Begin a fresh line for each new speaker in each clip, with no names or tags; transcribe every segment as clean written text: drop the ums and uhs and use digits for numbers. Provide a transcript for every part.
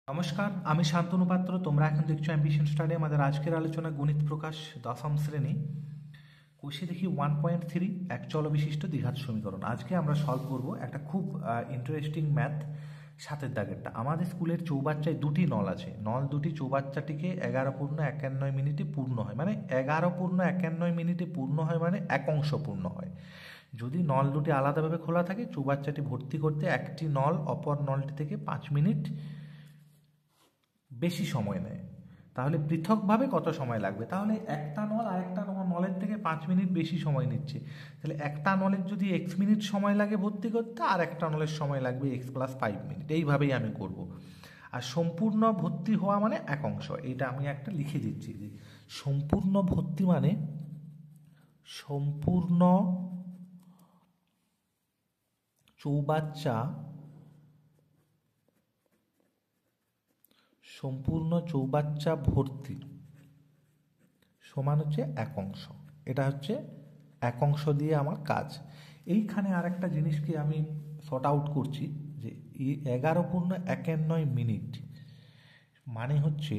নমস্কার, আমি শান্তনু পাত্র। তোমরা এখন দেখছো অ্যাম্বিশন স্টাডি। আমাদের আজকের আলোচনা গণিত প্রকাশ দশম শ্রেণী। কোষে দেখি 1.3 এক চল বিশিষ্ট দ্বিঘাত সমীকরণ। আজকে আমরা সলভ করব একটা খুব ইন্টারেস্টিং ম্যাথ, সাতের দাগেরটা। আমাদের স্কুলের চৌবাচ্চায় দুটি নল আছে। নল দুটি চৌবাচ্চাটিকে 11:51 মিনিটে পূর্ণ হয়, মানে 11:51 মিনিটে পূর্ণ হয়, মানে এক অংশ পূর্ণ হয়। যদি নল দুটি আলাদাভাবে খোলা থাকে, চৌবাচ্চাটি ভর্তি করতে একটি নল অপর নলটি থেকে 5 মিনিট বেশি সময় নেয়। তাহলে পৃথকভাবে কত সময় লাগবে? তাহলে একটা নল আর একটা নলের থেকে 5 মিনিট বেশি সময় নিচ্ছে। তাহলে একটা নলের যদি x মিনিট সময় লাগে ভর্তি করতে, আর একটা নলের সময় লাগবে x+5 মিনিট। এইভাবেই আমি করব। আর সম্পূর্ণ ভর্তি হওয়া মানে এক অংশ। এটা আমি একটা লিখে দিচ্ছি যে সম্পূর্ণ ভর্তি মানে সম্পূর্ণ চৌবাচ্চা ভর্তি সমান হচ্ছে এক অংশ। এটা হচ্ছে এক অংশ দিয়ে আমার কাজ। এইখানে আর একটা জিনিসকে আমি শর্ট আউট করছি যে 11:51 মিনিট মানে হচ্ছে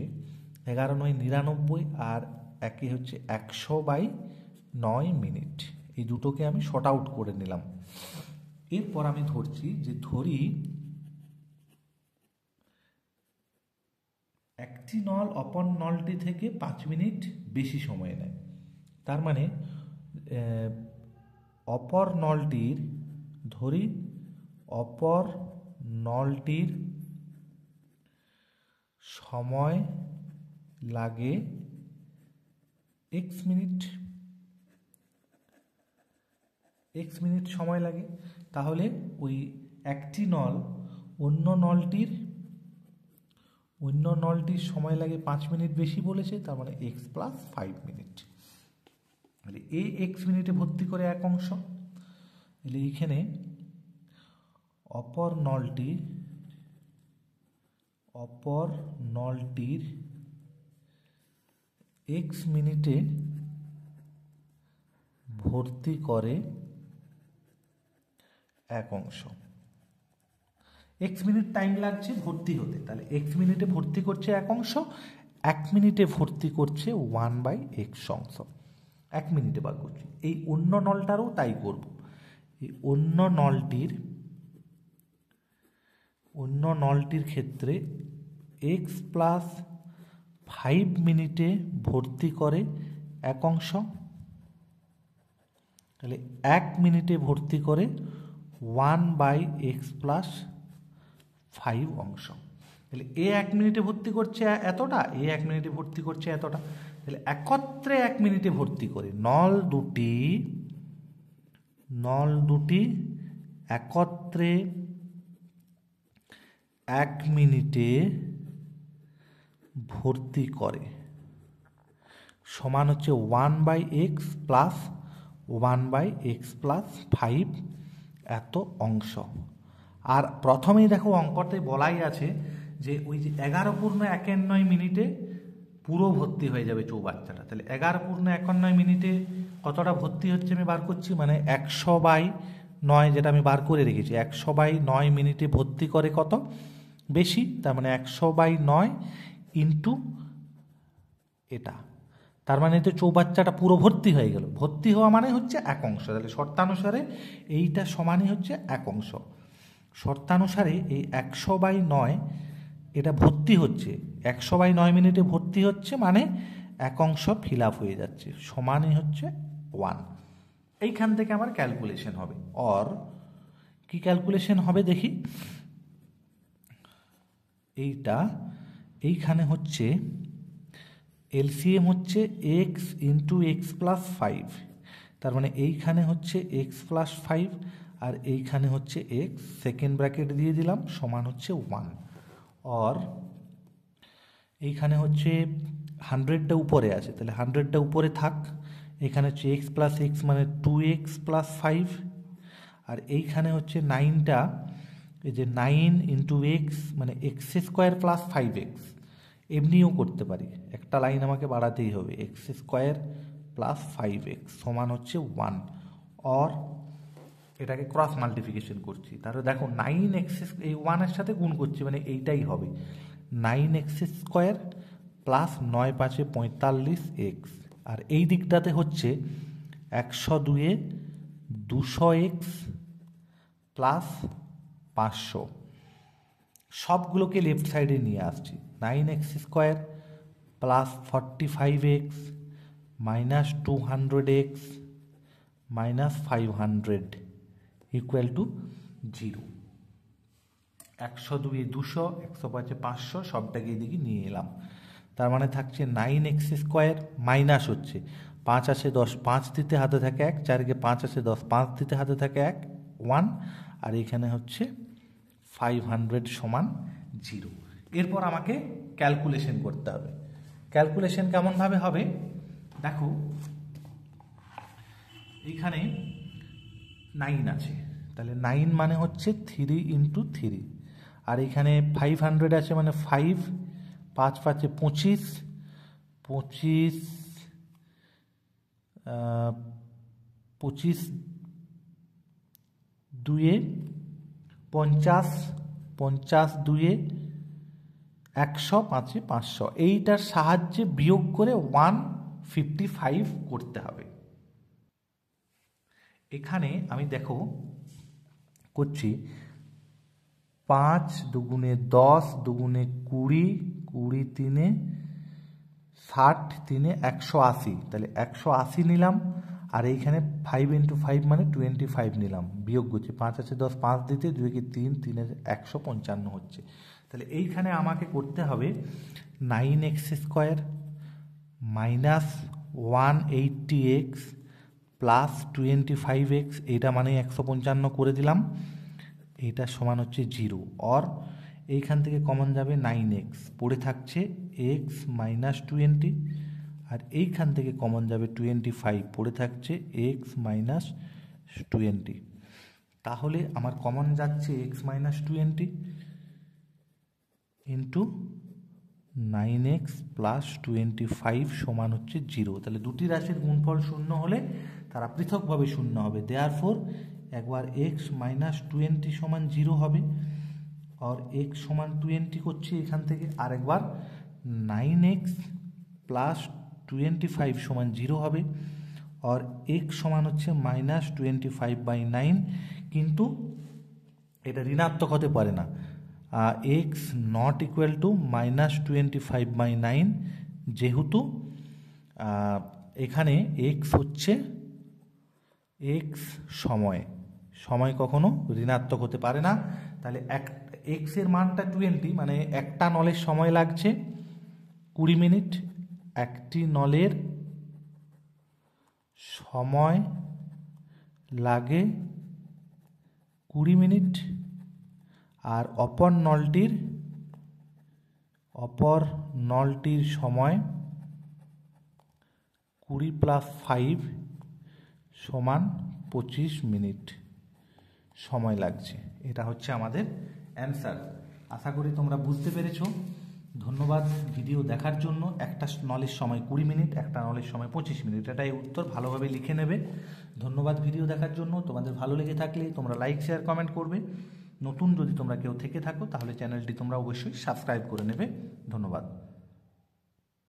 11×9 = 99, আর একে হচ্ছে 100/9 মিনিট। এই দুটোকে আমি শর্ট আউট করে নিলাম। এরপর আমি ধরছি যে একটি নল অপর নলটি থেকে 5 মিনিট বেশি সময় নেয়। তার মানে অপর নলটির সময় লাগে x মিনিট সময় লাগে। তাহলে ওই একটি নল অন্য নলটির সময় লাগে 5 মিনিট বেশি বলেছে, তার মানে x+5 মিনিট। তাহলে x মিনিটে ভর্তি করে এক অংশ। তাহলে এইখানে অপর নলটির x মিনিটে ভর্তি করে এক অংশ। x মিনিট টাইম লাগছে ভর্তি হতে, তাহলে x মিনিটে ভর্তি করছে এক অংশ, 1 মিনিটে ভর্তি করছে 1/x অংশ। 1 মিনিটে বার করছি। এই অন্য নলটারও তাই করব। এই অন্য নলটির ক্ষেত্রে x+5 মিনিটে ভর্তি করে এক অংশ। তাহলে 1 মিনিটে ভর্তি করে 1/x+5 অংশ। তাহলে এ 1 মিনিটে ভর্তি করছে এতটা, এ 1 মিনিটে ভর্তি করছে এতটা। তাহলে একত্রে 1 মিনিটে ভর্তি করে নল দুটি একত্রে 1 মিনিটে ভর্তি করে সমান হচ্ছে 1/x+1/x+5 এত অংশ। আর প্রথমেই দেখো অঙ্কতে বলাই আছে যে ওই যে 11:51 মিনিটে পুরো ভর্তি হয়ে যাবে চৌবাচ্চাটা। তাহলে 11:51 মিনিটে কতটা ভর্তি হচ্ছে আমি বার করছি, মানে 100/9, যেটা আমি বার করে রেখেছি। 100/9 মিনিটে ভর্তি করে কত বেশি, তার মানে 100/9 ইন্টু এটা। তার মানে তো চৌবাচ্চাটা পুরো ভর্তি হয়ে গেল। ভর্তি হওয়া মানে হচ্ছে এক অংশ। তাহলে শর্তানুসারে এইটা সমানই হচ্ছে এক অংশ। শর্তানুসারে এই 100/9 এটা ভর্তি হচ্ছে, 100/9 মিনিটে ভর্তি হচ্ছে, মানে এক অংশ ফিল আপ হয়ে যাচ্ছে, সমানই হচ্ছে 1। এইখান থেকে আমার ক্যালকুলেশন হবে। কি ক্যালকুলেশন হবে দেখি। এইখানে হচ্ছে এলসিএম হচ্ছে x × x+5, তার মানে এইখানে হচ্ছে x+5 আর এইখানে হচ্ছে x, সেকেন্ড ব্র্যাকেট দিয়ে দিলাম, সমান হচ্ছে 1। এইখানে হচ্ছে 100টা উপরে আছে, তাহলে 100টা উপরে থাক। এখানে হচ্ছে x+x মানে 2x+5, আর এইখানে হচ্ছে 9টা, এই যে 9 × x মানে x² + 5x। এমনিও করতে পারি, একটা লাইন আমাকে বাড়াতেই হবে। x² + 5x সমান হচ্ছে 1। এটাকে ক্রস মাল্টিপ্লিকেশন করছি, তাহলে দেখো 9x এই 1 এর সাথে গুণ করছি, মানে এইটাই হবে 9x² প্লাস 9 5 45x, আর এই দিকটাতে হচ্ছে 102 200x প্লাস 500। সবগুলোকে লেফট সাইডে নিয়ে আসছি। 9x² plus 45x minus 200x minus 500 equal to 0। 102 200, 105 500, সবটাকে এদিকে নিয়ে এলাম। তার মানে থাকছে 9x² মাইনাস হচ্ছে 5 আসে 10, 5 দিতে হাতে থাকে 1, 4 5 আসে 10, 5 দিতে হাতে থাকে 1, আর এখানে হচ্ছে 500 সমান 0। এরপর আমাকে ক্যালকুলেশন করতে হবে। ক্যালকুলেশন কেমনভাবে হবে দেখো, এইখানে 9 আছে, তাহলে 9 মানে হচ্ছে 3 × 3, আর এখানে 500 আছে মানে 5, 5 5 25, 25 25 2 50, 50 2 100, 5 500, এইটার সাহায্যে বিয়োগ করে 155 করতে হবে। এখানে আমি দেখো করছি 5 দুগুণে 10, দুগুণে 20, 20 3 60, 3 180, তাহলে 180 নিলাম, আর এইখানে 5 × 5 মানে 25 নিলাম, বিয়োগ করছি 5 আছে 10, 5 দিতে 2 × 3, 3 155 হচ্ছে। তাহলে এইখানে আমাকে করতে হবে 9x² minus 180x plus 25x, এইটা মানে 155 করে দিলাম, এইটা সমান হচ্ছে 0। অর এইখান থেকে কমন যাবে 9x, পড়ে থাকছে x মাইনাস 20, আর এইখান থেকে কমন যাবে 25, পড়ে থাকছে x মাইনাস 20। তাহলে আমার কমন যাচ্ছে x minus 20 into 9x plus 25 সমান হচ্ছে 0। তাহলে দুটি রাশির গুণফল শূন্য হলে তারা পৃথকভাবে শূন্য হবে। দেয়ারফোর একবার x মাইনাস 20 সমান 0 হবে, আর x সমান 20 করছি এখান থেকে, আর একবার 9x প্লাস 25 সমান 0 হবে, আর x সমান হচ্ছে মাইনাস 25/9, কিন্তু এটা ঋণাত্মক হতে পারে না। x not equal to minus 25/9, যেহেতু এখানে x হচ্ছে x সময় কখনো ঋণাত্মক হতে পারে না। তাহলে x এর মানটা 20, মানে একটা নলের সময় লাগছে 20 মিনিট, একটি নলের সময় লাগে 20 মিনিট, আর অপর নলটির সময় 20 + 5 সমান 25 মিনিট সময় লাগছে। এটা হচ্ছে আমাদের অ্যান্সার। আশা করি তোমরা বুঝতে পেরেছো। ধন্যবাদ ভিডিও দেখার জন্য। একটা নলের সময় 20 মিনিট, একটা নলের সময় 25 মিনিট, এটাই উত্তর, ভালোভাবে লিখে নেবে। ধন্যবাদ ভিডিও দেখার জন্য। তোমাদের ভালো লেগে থাকলে তোমরা লাইক শেয়ার কমেন্ট করবে। নতুন যদি তোমরা কেউ থেকে থাকো তাহলে চ্যানেলটি তোমরা অবশ্যই সাবস্ক্রাইব করে নেবে। ধন্যবাদ।